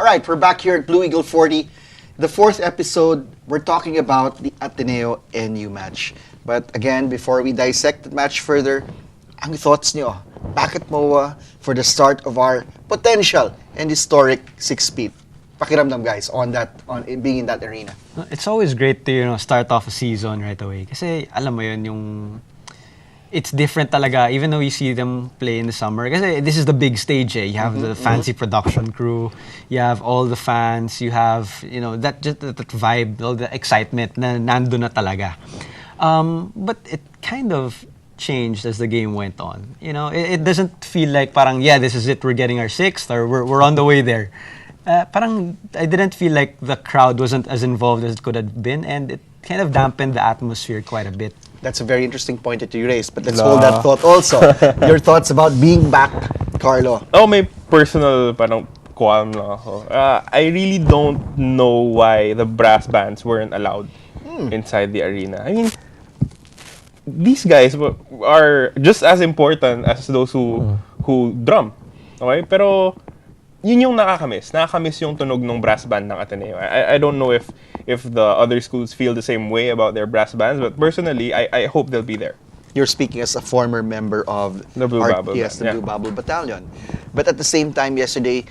right, we're back here at Blue Eagle 40. The fourth episode, we're talking about the Ateneo-NU match. But again, before we dissect the match further, ang thoughts nyo, bakit MOA for the start of our potential and historic 6-peat? Pakiramdam guys on being in that arena. It's always great to start off a season right away. Kasi alam mo yun, it's different talaga even though you see them play in the summer. Kasi this is the big stage eh. You have the fancy production crew, you have all the fans, you have that vibe, all the excitement na nandun na talaga. But it kind of changed as the game went on. It doesn't feel like parang this is it, we're getting our 6th or we're on the way there. Parang I didn't feel like the crowd wasn't as involved as it could have been, and it kind of dampened the atmosphere quite a bit. That's a very interesting point that you raised, but let's hold that thought also. Your thoughts about being back, Carlo? Oh, may personal parang qualm lang ako. I really don't know why the brass bands weren't allowed inside the arena. I mean, these guys are just as important as those who drum. Okay? Pero yun yung nakakamiss. Nakakamiss yung tunog ng brass band ng Ateneo. I don't know if the other schools feel the same way about their brass bands, but personally, I hope they'll be there. You're speaking as a former member of the Blue Bubble. Yes, the Blue Bubble Battalion. But at the same time, yesterday,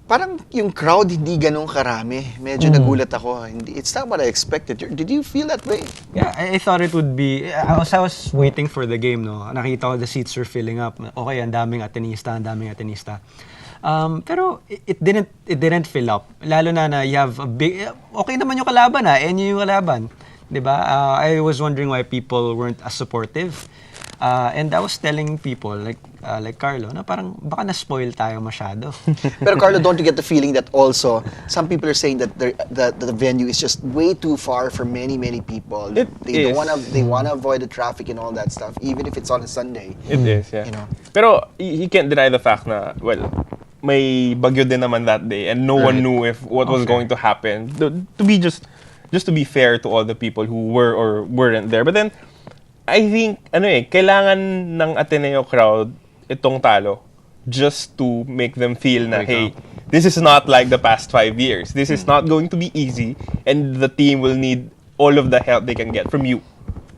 parang yung crowd hindi ganun karami. Medyo nagulat ako. It's not what I expected. Did you feel that way? Yeah, I thought it would be. I was waiting for the game, no. Nakita ko the seats were filling up. Okay, ang daming Atenista. Pero it didn't fill up. Lalo na you have a big. Okay naman yung kalaban NU yung kalaban, 'di ba? I was wondering why people weren't as supportive. And I was telling people like Carlo na parang baka na-spoil tayo masyado. Pero Carlo, don't you get the feeling that also some people are saying that the venue is just way too far for many people. They wanna avoid the traffic and all that stuff, even if it's on a Sunday. It is, yeah. Pero he can't deny the fact na may bagyo din naman that day and no one knew what was going to happen. To be just to be fair to all the people who were or weren't there. But then I think kailangan ng Ateneo crowd itong talo just to make them feel na hey, this is not like the past 5 years. This is not going to be easy and the team will need all of the help they can get from you.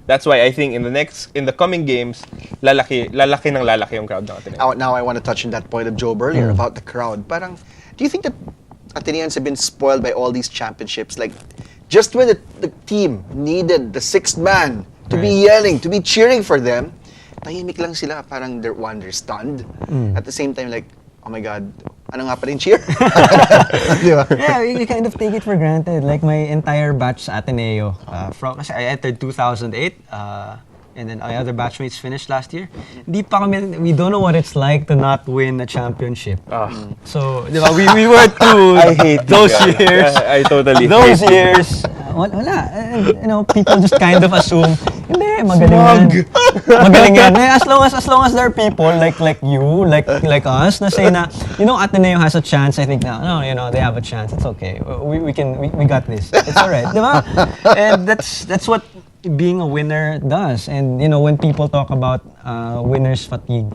That's why I think in the coming games, lalaki yung crowd ng Ateneo. Now I want to touch on that point of Joe earlier about the crowd. Parang, do you think that Ateneans have been spoiled by all these championships? Like, just when the team needed the 6th man to be yelling, to be cheering for them, tahimik lang sila, parang they're stunned. At the same time, like, oh my God, ano nga pa rin cheer? Yeah, you kind of take it for granted. Like my entire batch sa Ateneo, kasi I entered 2008, and then our other batchmates finished last year. We don't know what it's like to not win a championship. So, di ba, we were too. I hate those years. I totally those hate years. Wala. People just kind of assume, hindi, magaling yan. Magaling yan. As long as there are people like you, like us, na say na, Ateneo has a chance. I think now, they have a chance. It's okay. We got this. It's alright, di ba? And that's what being a winner does. And when people talk about winner's fatigue,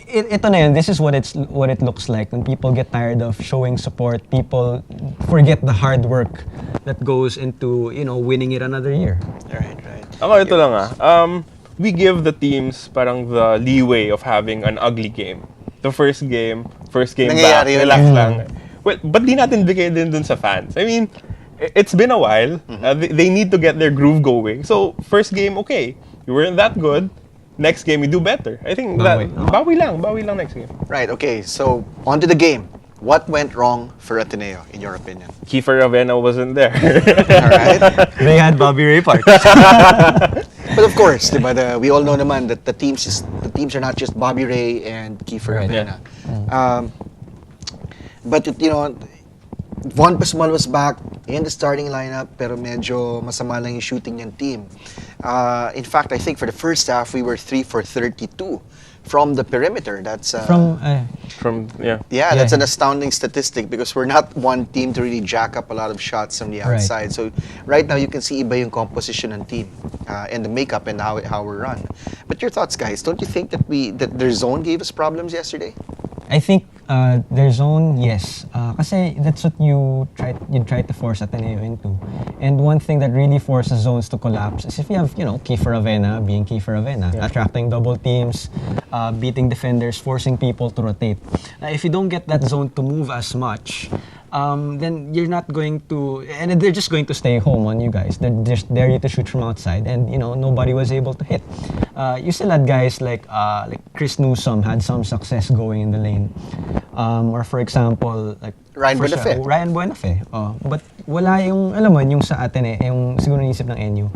ito na yun. This is what it looks like when people get tired of showing support. People forget the hard work that goes into winning it another year. Right. Ako ito lang we give the teams parang the leeway of having an ugly game. The first game back, relax lang. Well, but di natin bigay din dun sa fans. I mean, it's been a while. They need to get their groove going. So, first game, okay. You weren't that good. Next game, you do better. I think bawi lang next game. Right, okay. So, on to the game. What went wrong for Ateneo, in your opinion? Kiefer Ravena wasn't there. All right. They had Bobby Ray Park. But of course, diba, we all know naman that the teams are not just Bobby Ray and Kiefer Ravena. But Von Pascual was back in the starting lineup, pero medyo masama lang yung shooting ng team. In fact, I think for the first half, we were 3 for 32 from the perimeter. That's that's an astounding statistic because we're not one team to really jack up a lot of shots from the outside. Right. So right now, you can see iba yung composition ng team and the makeup and how we run. But your thoughts, guys? Don't you think that their zone gave us problems yesterday? I think Their zone, yes. Kasi that's what you try to force Ateneo into. And one thing that really forces zones to collapse is if you have, Kiefer Avena being Kiefer Avena, attracting double teams, beating defenders, forcing people to rotate. If you don't get that zone to move as much, then you're not going to, and they're just going to stay home on you guys. They're just dare you to shoot from outside, and nobody was able to hit. You still had guys like Chris Newsom had some success going in the lane, or for example, like Ryan Buenafe. But wala yung, alam mo, yung sa atin yung siguro naisip ng NU.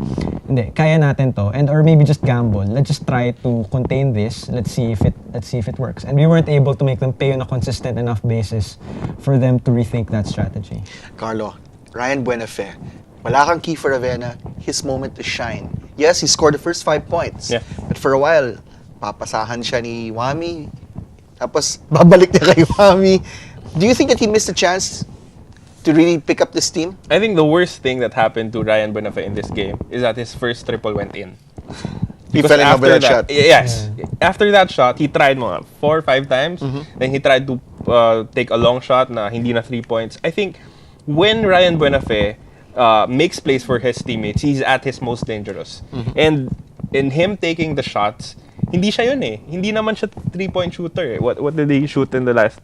Hindi, kaya natin to, or maybe just gamble. Let's just try to contain this. Let's see if it works. And we weren't able to make them pay on a consistent enough basis for them to rethink that strategy. Carlo, Ryan Buenafe, wala kang Kiefer Avena, his moment to shine. Yes, he scored the first 5 points. Yeah. But for a while, papasahan siya ni Wami, tapos babalik niya kay Wami. Do you think that he missed a chance to really pick up this team? I think the worst thing that happened to Ryan Buenafe in this game is that his first triple went in. He fell in love with that shot. Yes. After that shot, he tried mga 4 or 5 times. Then he tried to take a long shot na hindi na 3 points. I think when Ryan Buenafe makes plays for his teammates, he's at his most dangerous. And in him taking the shots, hindi siya yun eh. Hindi naman siya 3-point shooter eh. What did he shoot in the last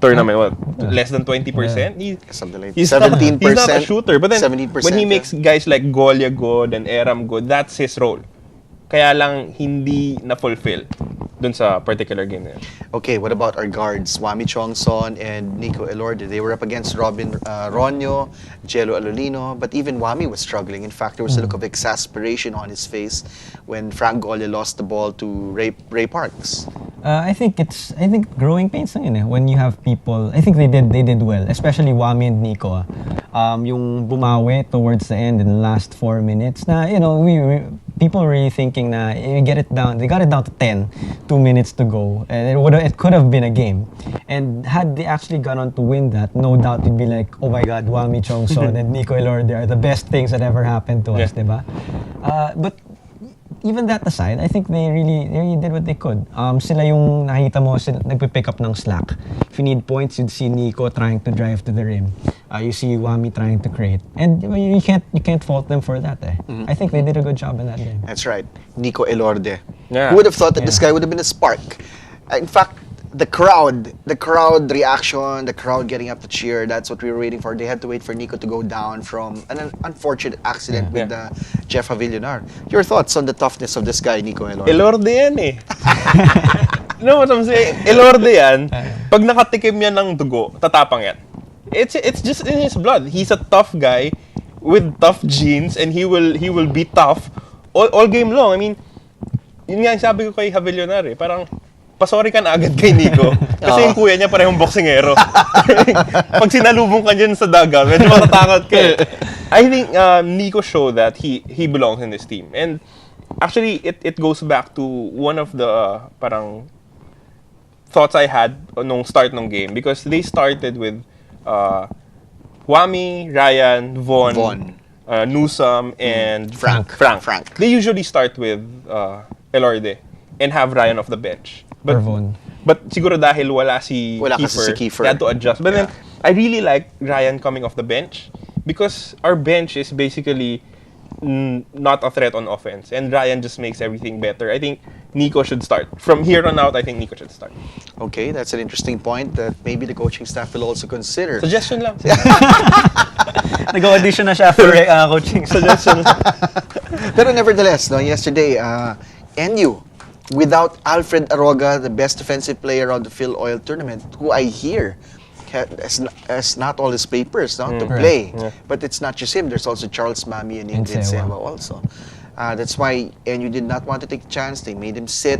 tournament? What? Less than 20%? Something like He's 17%. He's not a shooter. But then, 17%, when he makes guys like Golia good and Eram good, that's his role. Kaya lang hindi na-fulfill dun sa particular game na yun. Okay, what about our guards? Wami Chongson and Nico Elorde. They were up against Robin Ronyo, Jello Alolino, but even Wami was struggling. In fact, there was a look of exasperation on his face when Frank Golia lost the ball to Ray Parks. I think growing pains lang yun eh. When you have people, I think they did well, especially Wami and Nico. Yung bumawi towards the end in the last 4 minutes na, people were really thinking na they got it down to 10, 2 minutes to go, and it could have been a game. And had they actually gone on to win that, no doubt it'd be like, oh my God, Wami Chongson and Nico Elorde are the best things that ever happened to us, diba? But even that aside, I think they really did what they could. Sila yung nakita mo, nagpipick up ng slack. If you need points, you'd see Nico trying to drive to the rim. You see Wami trying to create, and you can't fault them for that. I think they did a good job in that game. That's right, Nico Elorde. Yeah. Who would have thought that this guy would have been a spark? In fact, the crowd reaction, the crowd getting up to cheer, that's what we were waiting for. They had to wait for Nico to go down from an unfortunate accident with Jeff Avillonar. Your thoughts on the toughness of this guy, Nico Elorde? Elorde yan eh. You know what I'm saying? Elorde yan, pag nakatikim yan ng dugo, tatapang yan. It's just in his blood. He's a tough guy with tough genes, and he will be tough all game long. I mean, yun nga yung sabi ko kay Avillonar eh, parang pasori ka na agad kay Nico. Kasi yung kuya niya parehong boksingero. Pag sinalubong ka dyan sa daga, medyo matatakot ka eh. I think Nico showed that he belongs in this team. And actually, it goes back to one of the parang thoughts I had nung start ng game. Because they started with Wami, Ryan, Von. Newsom, and Frank. They usually start with Elorde and have Ryan off the bench. But siguro dahil wala si Kiefer, he had to adjust. But then, I really like Ryan coming off the bench because our bench is basically not a threat on offense. And Ryan just makes everything better. I think Nico should start. From here on out, I think Nico should start. Okay, that's an interesting point that maybe the coaching staff will also consider. Suggestion lang. Nag-audition na siya for coaching. Suggestion. Pero nevertheless, yesterday, NU, without Alfred Aroga, the best defensive player on the Phil Oil tournament, who I hear has not all his papers to play. Yeah. But it's not just him. There's also Charles Mami and Ingrid Sewa also. That's why NU did not want to take the chance. They made him sit.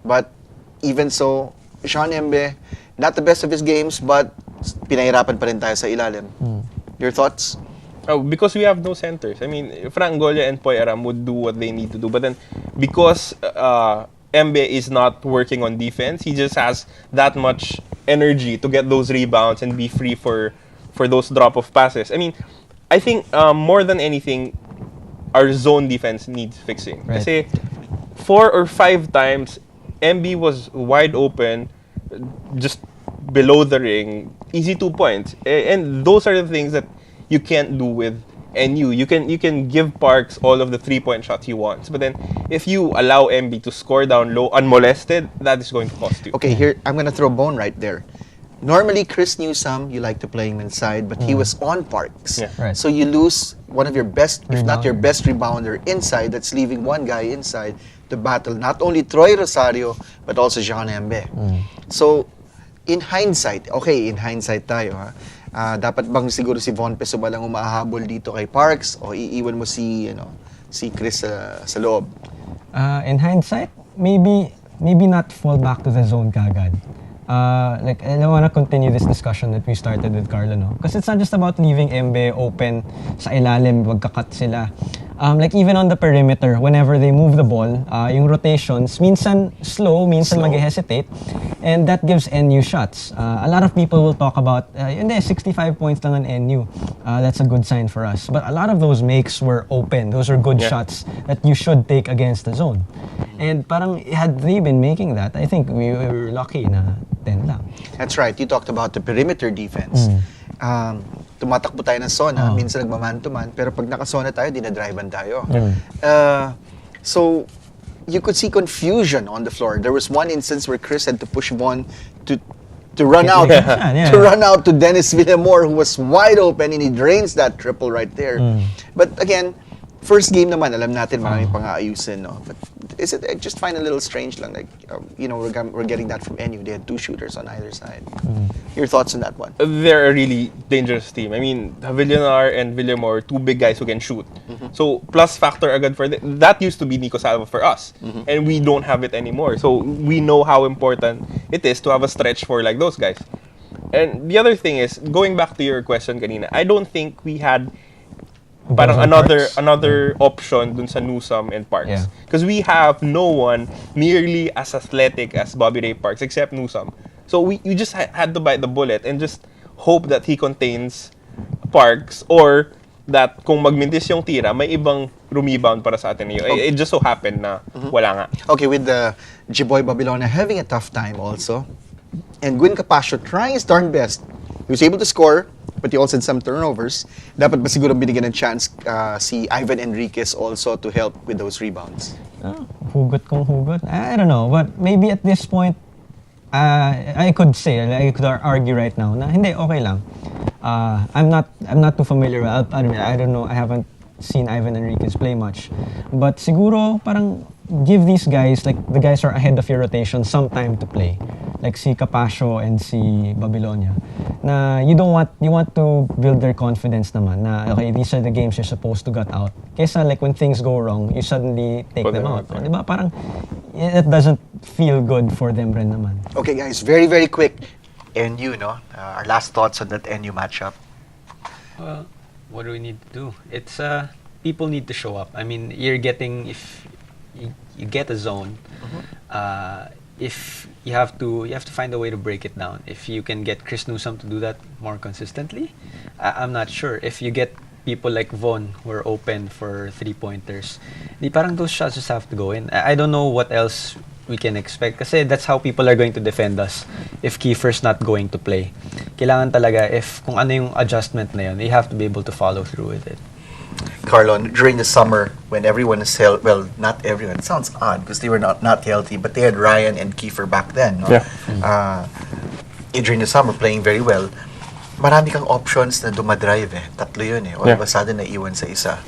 But even so, Sean Embe, not the best of his games, but pinahirapan pa rin tayo sa ilalim. Your thoughts? Oh, because we have no centers. I mean, Frank Golia and Poy Aram would do what they need to do. But then, because Embe is not working on defense, he just has that much energy to get those rebounds and be free for those drop-off passes. I mean, I think more than anything, our zone defense needs fixing. Right. Kasi 4 or 5 times, MB was wide open, just below the ring, easy 2 points. And those are the things that you can't do with NU. You can give Parks all of the 3-point shots he wants, but then if you allow MB to score down low unmolested, that is going to cost you. Okay, here I'm gonna throw a bone right there. Normally, Chris Newsome, you like to play him inside, but he was on Parks. Yeah. Right. So you lose one of your best, if not your Rebounder. best rebounder inside, that's leaving one guy inside to battle not only Troy Rosario, but also Jean Embe. So, in hindsight tayo ha, dapat bang siguro si Von Peso ba lang umahabol dito kay Parks o iiwan mo si Chris sa loob? In hindsight, maybe not fall back to the zone kagad. Like, I don't want to continue this discussion that we started with Carlo, no? Because it's not just about leaving Embe open sa ilalim, wagkakat sila. Like, even on the perimeter, whenever they move the ball, yung rotations, minsan slow, minsan mag-hesitate, and that gives NU shots. A lot of people will talk about, 65 points lang ang NU. That's a good sign for us. But a lot of those makes were open. Those are good shots that you should take against the zone. And parang, had they been making that, I think we were lucky na 10 lang. That's right. You talked about the perimeter defense. Tumatakbo tayo ng zona, minsan nagmaman-to-man, pero pag nakasona tayo, dinadrivean tayo. So, you could see confusion on the floor. There was one instance where Chris had to push Von to run out, to run out to Dennis Villamor, who was wide open, and he drains that triple right there. But again, first game naman, alam natin maraming pang-aayusin, no? But I just find a little strange lang, like, we're getting that from NU. They had 2 shooters on either side. Your thoughts on that one? They're a really dangerous team. I mean, Villar and Villamor, 2 big guys who can shoot. So, plus factor agad for that used to be Nico Salva for us. And we don't have it anymore. So, we know how important it is to have a stretch for like those guys. And the other thing is, going back to your question kanina, I don't think we had parang another option dun sa Newsome and Parks. Because we have no one nearly as athletic as Bobby Ray Parks except Newsome. So you just had to bite the bullet and just hope that he contains Parks, or that kung magmintis yung tira, may ibang rumebound para sa Ateneo. It just so happened na wala nga. Okay, with the Jiboy Babilona having a tough time also, and Gwyn Capascio trying his darn best, he was able to score, but he also had some turnovers. Dapat ba siguro binigyan ng chance si Ivan Enriquez also to help with those rebounds? Hugot kung hugot. I don't know, but maybe at this point, I could argue right now na hindi, okay lang. I'm not too familiar. I don't know. I haven't seen Ivan Enriquez play much, but siguro parang give these guys, like the guys are ahead of your rotation, some time to play. Like si Capascio and si Babilonia. Na you want to build their confidence naman na okay, these are the games you're supposed to get out. Kesa like when things go wrong, you suddenly take them out. Diba? Parang it doesn't feel good for them rin naman. Okay guys, very very quick. NU, no? Our last thoughts on that NU matchup. Well, what do we need to do? It's people need to show up. I mean, if you get a zone, if you have to find a way to break it down. If you can get Chris Newsome to do that more consistently, I'm not sure. If you get people like Von who are open for 3-pointers, di parang those shots just have to go in. I don't know what else we can expect kasi that's how people are going to defend us if Kiefer's not going to play. Kailangan talaga if kung ano yung adjustment na yun, you have to be able to follow through with it. Carlo, during the summer, when everyone is healthy, well, not everyone, it sounds odd because they were not healthy, but they had Ryan and Kiefer back then. No? Yeah. During the summer, playing very well. Marami kang options na dumadrive eh. Tatlo yun eh. All of a sudden, naiwan sa isa.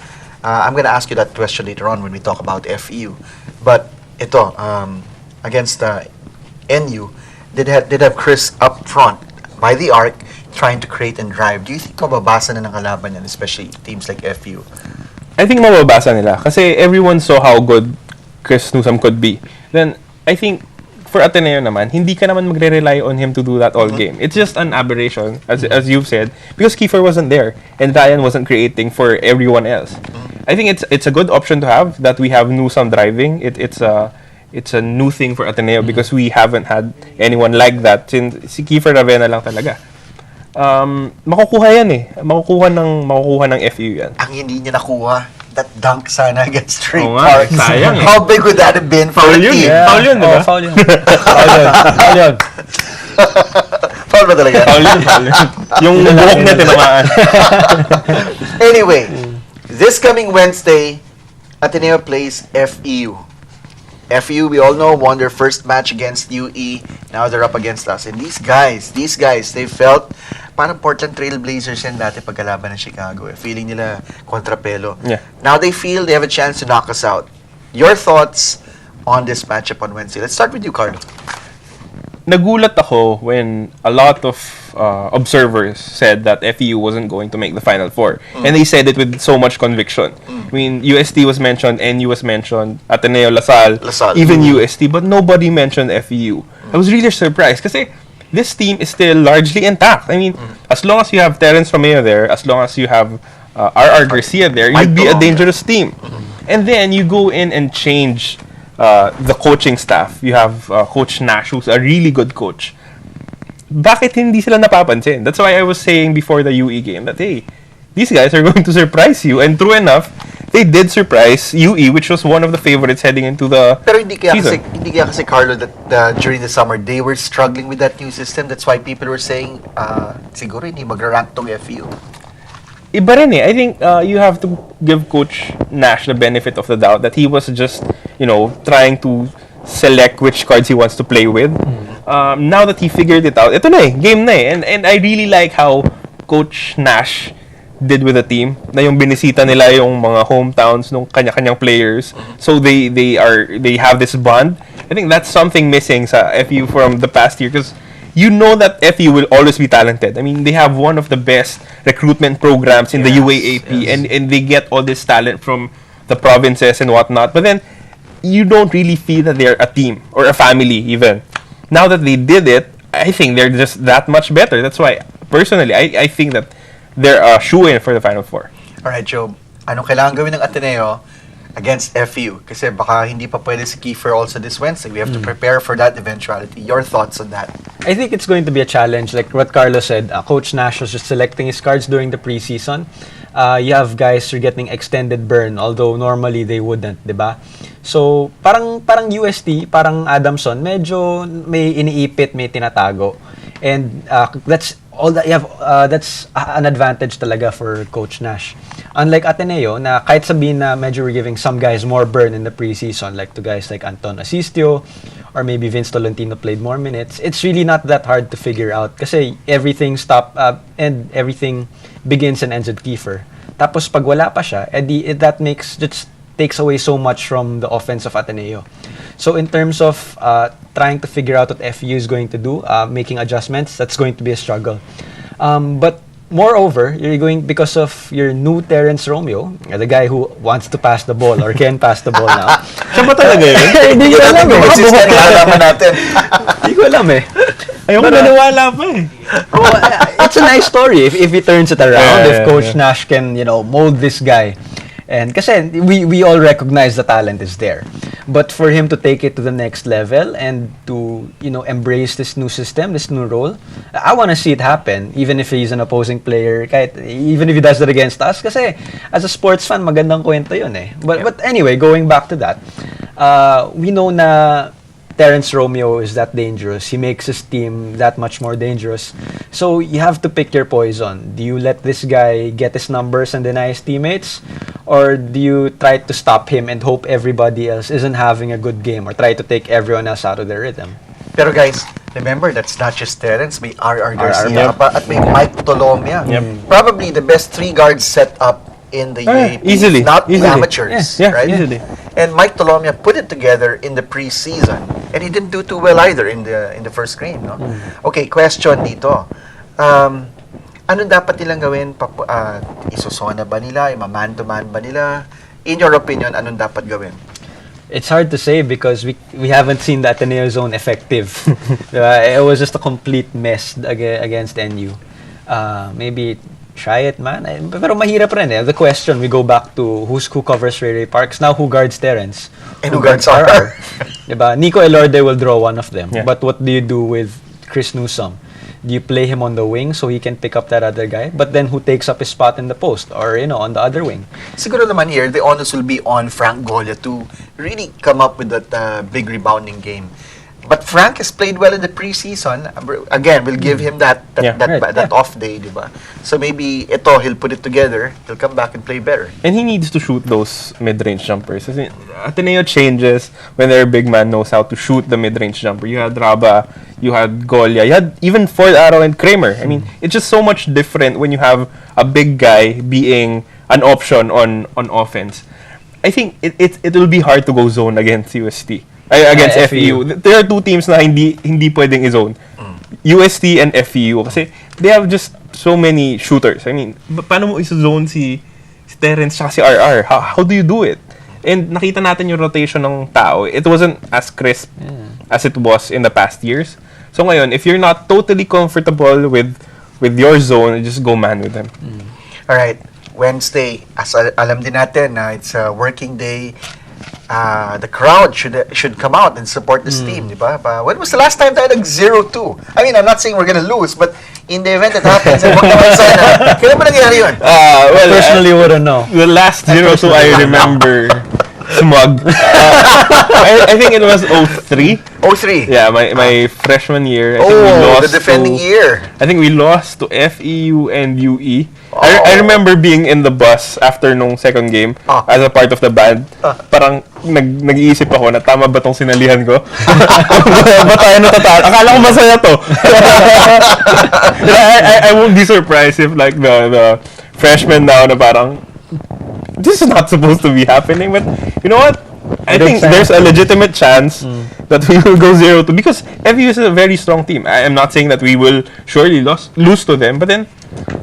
I'm gonna ask you that question later on when we talk about FEU. But ito, against NU, did have Chris up front by the arc, trying to create and drive. Do you think mababasa na ng kalaban yan, especially teams like FU? I think mababasa nila kasi everyone saw how good Chris Newsome could be. Then, I think for Ateneo naman, hindi ka naman magre-rely on him to do that all game. It's just an aberration, as you've said, because Kiefer wasn't there and Ryan wasn't creating for everyone else. I think it's a good option to have that we have Newsome driving. It's a new thing for Ateneo because we haven't had anyone like that since si Kiefer Ravena lang talaga. Makukuha yan eh. Makukuha ng FU yan. Ang hindi niya nakuha, that dunk sana against Trey Oo Parks. nga, sayang eh. How big would that have been for Foul the yun team? eh. Foul yun, diba? Foul yun. Foul yun. Foul Foul ba talaga? Foul yun, foul yun. Yung buhok niya tinamaan. Anyway, this coming Wednesday, Ateneo plays FEU. FEU, we all know, won their first match against UE. Now they're up against us. And these guys, they felt parang Portland Trail Blazers yan dati pagkalaban ng Chicago. Feeling nila kontrapelo. Yeah. Now they feel they have a chance to knock us out. Your thoughts on this matchup on Wednesday? Let's start with you, Carlo. Nagulat ako when a lot of observers said that FEU wasn't going to make the Final Four. And they said it with so much conviction. I mean, UST was mentioned, NU was mentioned, Ateneo, LaSalle. Even UST, but nobody mentioned FEU. I was really surprised kasi this team is still largely intact. I mean, as long as you have Terence Romeo there, as long as you have R.R. Garcia there, you'd be a dangerous team. And then you go in and change the coaching staff. You have Coach Nash, who's a really good coach. Bakit hindi sila napapansin? That's why I was saying before the UE game that, hey, these guys are going to surprise you. And true enough, they did surprise UE, which was one of the favorites heading into the Pero hindi kaya season. kasi Carlo that during the summer they were struggling with that new system. That's why people were saying siguro hindi magra-rank tong FEU. Iba rin eh. I think you have to give Coach Nash the benefit of the doubt that he was just, trying to select which cards he wants to play with. Now that he figured it out, ito na eh, game na eh. And I really like how Coach Nash did with the team, na yung binisita nila yung mga hometowns ng kanya-kanyang players. So they have this bond. I think that's something missing sa FU from the past year because you know that FU will always be talented. I mean, they have one of the best recruitment programs in the UAAP and they get all this talent from the provinces and whatnot. But then you don't really feel that they're a team or a family even. Now that they did it, I think they're just that much better. That's why, personally, I think that they're a shoe-in for the Final Four. Alright, Joe. Anong kailangan gawin ng Ateneo against FU? Kasi baka hindi pa pwede si Kiefer also this Wednesday. We have to prepare for that eventuality. Your thoughts on that? I think it's going to be a challenge. Like what Carlos said, Coach Nash was just selecting his cards during the preseason. You have guys who are getting extended burn, although normally they wouldn't, diba? So, parang UST, parang Adamson, medyo may iniipit, may tinatago. And that's all that you have. That's an advantage talaga for Coach Nash. Unlike Ateneo, na kahit sabihin na medyo we're giving some guys more burn in the preseason, like to guys like Anton Asistio, or maybe Vince Tolentino played more minutes, it's really not that hard to figure out kasi everything and everything begins and ends with Kiefer. Tapos pag wala pa siya, that just takes away so much from the offense of Ateneo. So in terms of trying to figure out what FU is going to do, making adjustments, that's going to be a struggle. But moreover, because of your new Terence Romeo, the guy who wants to pass the ball or can pass the ball now. Siya ba talaga yun? Hindi ko alam eh. Hindi ko alam eh. Ayoko naniwala pa eh. It's a nice story if he turns it around, if Coach Nash can, mold this guy. And kasi we all recognize the talent is there. But for him to take it to the next level and to, embrace this new system, this new role, I want to see it happen, even if he's an opposing player, even if he does that against us. Kasi as a sports fan, magandang kwento yun eh. But anyway, going back to that, we know na Terence Romeo is that dangerous. He makes his team that much more dangerous. So you have to pick your poison. Do you let this guy get his numbers and deny his teammates? Or do you try to stop him and hope everybody else isn't having a good game or try to take everyone else out of their rhythm? Pero guys, remember, that's not just Terence. May R.R. Garcia pa at may Mike Tolomia. Probably the best three guards set up in the UAP. Easily. Not amateurs. Yeah, right? easily. And Mike Tolomia put it together in the preseason. And he didn't do too well either in the first game. No? Okay, question dito. Ano dapat nilang gawin? Isosona ba nila? Man-to-man ba nila? In your opinion, anong dapat gawin? It's hard to say because we haven't seen the Ateneo zone effective. It was just a complete mess against NU. Maybe try it, man. Pero mahirap rin eh. The question, we go back to who covers Ray Ray Parks. Now, who guards Terence? And who guards RR? Diba? Nico Elorde will draw one of them. Yeah. But what do you do with Chris Newsome? Do you play him on the wing so he can pick up that other guy? But then who takes up his spot in the post or, on the other wing? Siguro naman here, the onus will be on Frank Golia to really come up with that big rebounding game. But Frank has played well in the preseason. Again, we'll give him that off day, diba? So maybe he'll put it together. He'll come back and play better. And he needs to shoot those mid-range jumpers. Kasi Ateneo changes when their big man knows how to shoot the mid-range jumper. You had Raba, you had Golia, you had even Ford Arrow and Kramer. I mean, it's just so much different when you have a big guy being an option on offense. I think it will be hard to go zone against UST. Against FEU. There are two teams na hindi pwedeng i-zone. UST and FEU. Kasi they have just so many shooters. I mean, paano mo i-zone si Terence at si RR? How do you do it? And nakita natin yung rotation ng tao. It wasn't as crisp as it was in the past years. So ngayon, if you're not totally comfortable with your zone, just go man with them. Alright. Wednesday, as alam din natin, it's a working day. The crowd should come out and support this team, di ba? When was the last time tayo nag-0-2? I mean, I'm not saying we're gonna lose, but in the event that happens, wag naman sana. Kailan ba nangyari yun? Personally, wouldn't know. The last 0-2 I remember, smug. I think it was 03. 03? Yeah, my freshman year. I think we lost the defending year. I think we lost to FEU and UE. I remember being in the bus after nung second game as a part of the band. Parang nag-iisip ako na tama ba tong sinalihan ko? Ba tayo natatalo? Akala ko masaya to. I won't be surprised if like the freshmen now na parang this is not supposed to be happening. But you know what? I think there's a legitimate chance that we will go 0-2 because FEU is a very strong team. I am not saying that we will surely lose to them, but then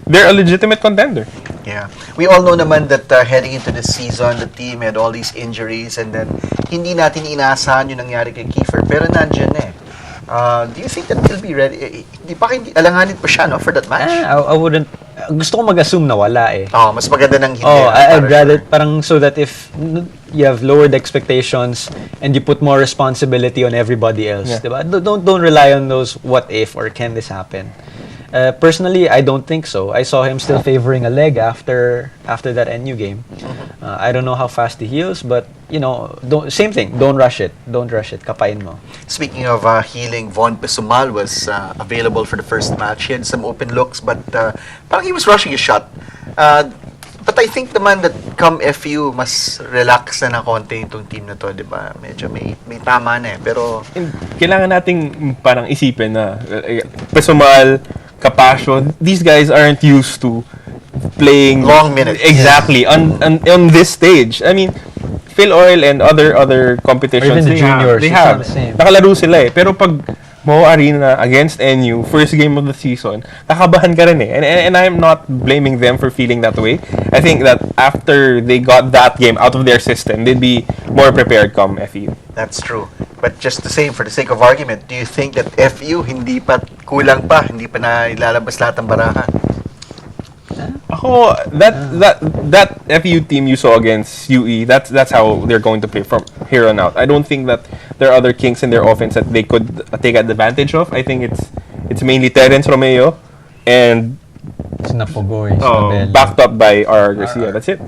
they're a legitimate contender. Yeah. We all know naman that heading into this season, the team had all these injuries and then hindi natin inaasahan yung nangyari kay Kiefer. Pero nandiyan eh. Do you think that he'll be ready? Alanganin pa siya, no, for that match? I wouldn't. Gusto ko mag-assume na wala eh. Mas maganda nang hindi. I'd rather parang so that if you have lowered expectations and you put more responsibility on everybody else, diba? Don't rely on those what if or can this happen. Personally, I don't think so. I saw him still favoring a leg after that NU game. I don't know how fast he heals, but you know, same thing. Don't rush it. Kapain mo. Speaking of healing, Von Pesumal was available for the first match. He had some open looks, but parang he was rushing his shot. But I think naman that come FU, mas relax na konti itong team na to, di ba? Medyo may tama na eh. Pero kailangan nating parang isipin na Pesumal, Capascio, these guys aren't used to playing long minutes. Exactly. On this stage. I mean, Phil Oil and other competitions, or even the juniors, they have. Nakalaro sila eh. Pero pag Mo Arena against NU, first game of the season, nakabahan ka rin eh. And I'm not blaming them for feeling that way. I think that after they got that game out of their system, they'd be more prepared come FEU. That's true. But just the same, for the sake of argument, do you think that FU hindi pa kulang pa, hindi pa na ilalabas lahat ng baraha? Ako, that FEU team you saw against UE, that's how they're going to play from here on out. I don't think that there are other kinks in their offense that they could take advantage of. I think it's mainly Terence Romeo and Napogoy, backed up by R. Garcia. That's it.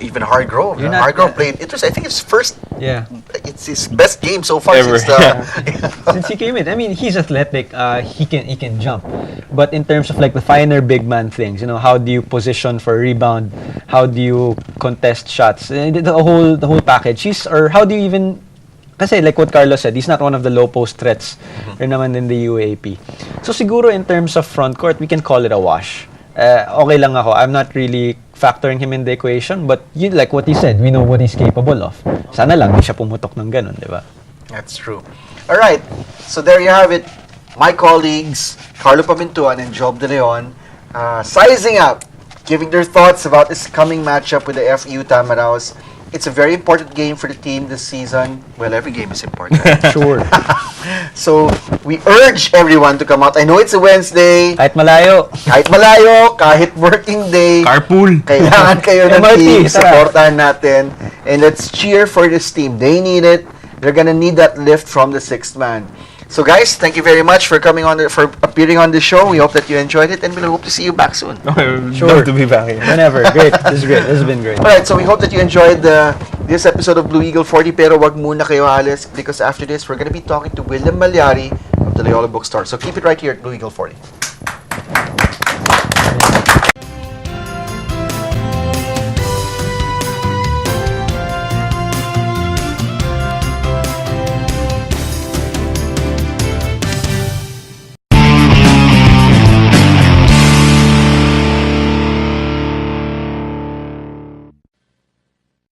Even Hargrove. Hargrove played. It was, I think, his first. Yeah. It's his best game so far ever. Since he came in. I mean, he's athletic. He can jump. But in terms of like the finer big man things, you know, how do you position for rebound? How do you contest shots? The whole package. How do you even? Kasi like what Carlo said, he's not one of the low post threats. Rin naman in the UAP. So siguro in terms of front court, we can call it a wash. Okay lang ako. I'm not really factoring him in the equation, but like what he said, we know what he's capable of. Sana lang di siya pumutok ng ganun, di ba? That's true. All right. So there you have it. My colleagues, Carlo Pamintuan and Job De Leon, sizing up, giving their thoughts about this coming matchup with the FU Tamaraos. It's a very important game for the team this season. Well, every game is important. Sure. So, we urge everyone to come out. I know it's a Wednesday. Kahit malayo, kahit working day. Carpool. Kailangan kayo ng MRT, team. tara. Supportahan natin. And let's cheer for this team. They need it. They're gonna need that lift from the sixth man. So guys, thank you very much for for appearing on the show. We hope that you enjoyed it, and we hope to see you back soon. Sure. Love to be back here. whenever. Great. This is great. This has been great. All right, so we hope that you enjoyed the this episode of Blue Eagle 40, pero wag muna kayo alis because after this, we're gonna be talking to William Mallari of the Loyola Bookstore. So keep it right here at Blue Eagle 40.